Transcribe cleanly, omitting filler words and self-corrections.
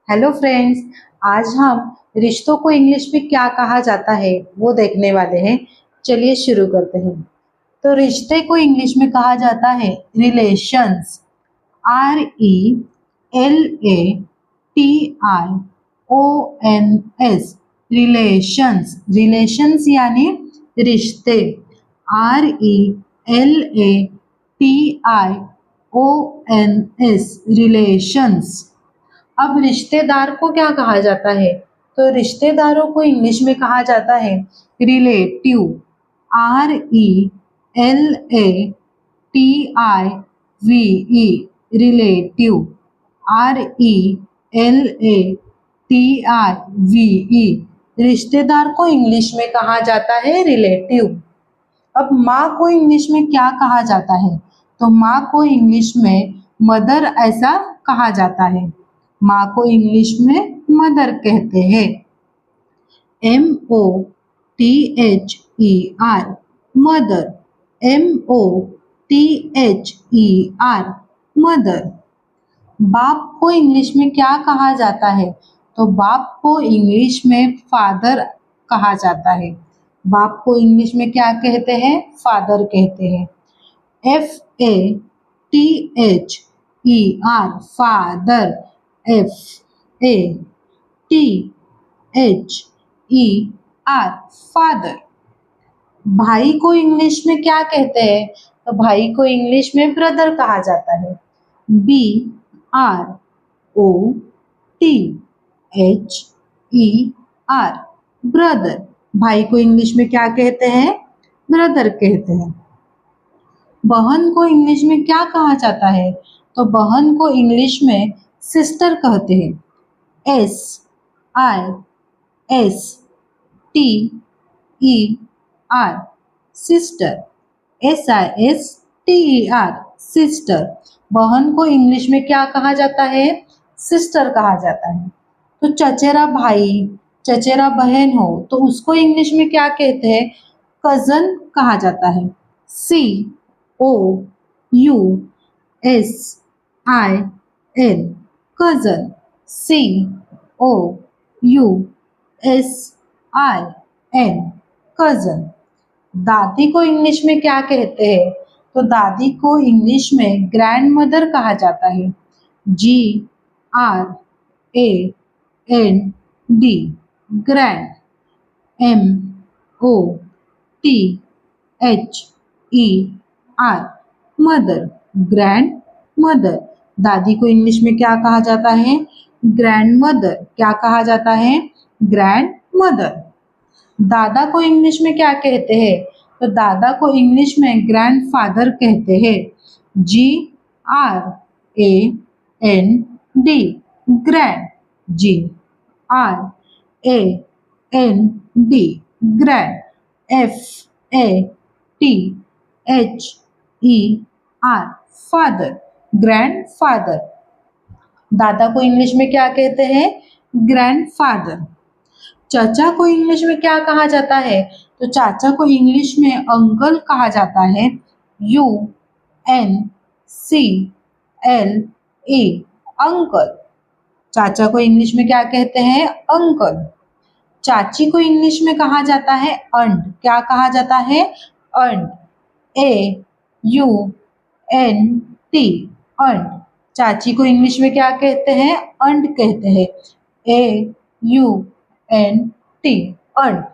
Hello friends. आज हम रिश्तों को इंग्लिश में क्या कहा जाता है वो देखने वाले हैं। चलिए शुरू करते हैं। तो रिश्ते को इंग्लिश में कहा जाता है रिलेशंस। RELATIONS relations. रिलेशंस यानी रिश्ते। RELATIONS relations. अब रिश्तेदार को क्या कहा जाता है? तो रिश्तेदारों को इंग्लिश में कहा जाता है रिलेटिव। RELATIVE relative. RELATIVE रिश्तेदार को इंग्लिश में कहा जाता है रिलेटिव। अब माँ को इंग्लिश में क्या कहा जाता है? तो माँ को इंग्लिश में मदर ऐसा कहा जाता है। माँ को इंग्लिश में मदर कहते हैं। MOTHER mother. MOTHER mother. बाप को इंग्लिश में क्या कहा जाता है? तो बाप को इंग्लिश में फादर कहा जाता है। बाप को इंग्लिश में क्या कहते हैं? फादर कहते हैं। FATHER father. FATHER father. भाई को इंग्लिश में क्या कहते हैं? तो भाई को इंग्लिश में ब्रदर कहा जाता है। BROTHER brother. भाई को इंग्लिश में क्या कहते हैं? ब्रदर कहते हैं। बहन को इंग्लिश में क्या कहा जाता है? तो बहन को इंग्लिश में सिस्टर कहते हैं। SISTER sister. SISTER sister. बहन को इंग्लिश में क्या कहा जाता है? सिस्टर कहा जाता है। तो चचेरा भाई, चचेरा बहन हो तो उसको इंग्लिश में क्या कहते हैं? कजन कहा जाता है। COUSIN cousin. COUSIN cousin. दादी को इंग्लिश में क्या कहते हैं? तो दादी को इंग्लिश में ग्रैंड मदर कहा जाता है। GRAND grand. MOTHER mother. Grand mother. दादी को इंग्लिश में क्या कहा जाता है? Grand mother. क्या कहा जाता है? Grand mother. दादा को इंग्लिश में क्या कहते हैं? तो दादा को इंग्लिश में ग्रैंडफादर कहते हैं। GRAND grand. GRAND grand. FATHER father. Grandfather. दादा को इंग्लिश में क्या कहते हैं? ग्रैंडफादर। चाचा को इंग्लिश में क्या कहा जाता है? तो चाचा को इंग्लिश में अंकल कहा जाता है। UNCLE uncle. चाचा को इंग्लिश में क्या कहते हैं? अंकल। चाची को इंग्लिश में कहा जाता है अंट। क्या कहा जाता है? अंट। AUNT अंट। चाची को इंग्लिश में क्या कहते हैं? अंट कहते हैं। AUNT अंट।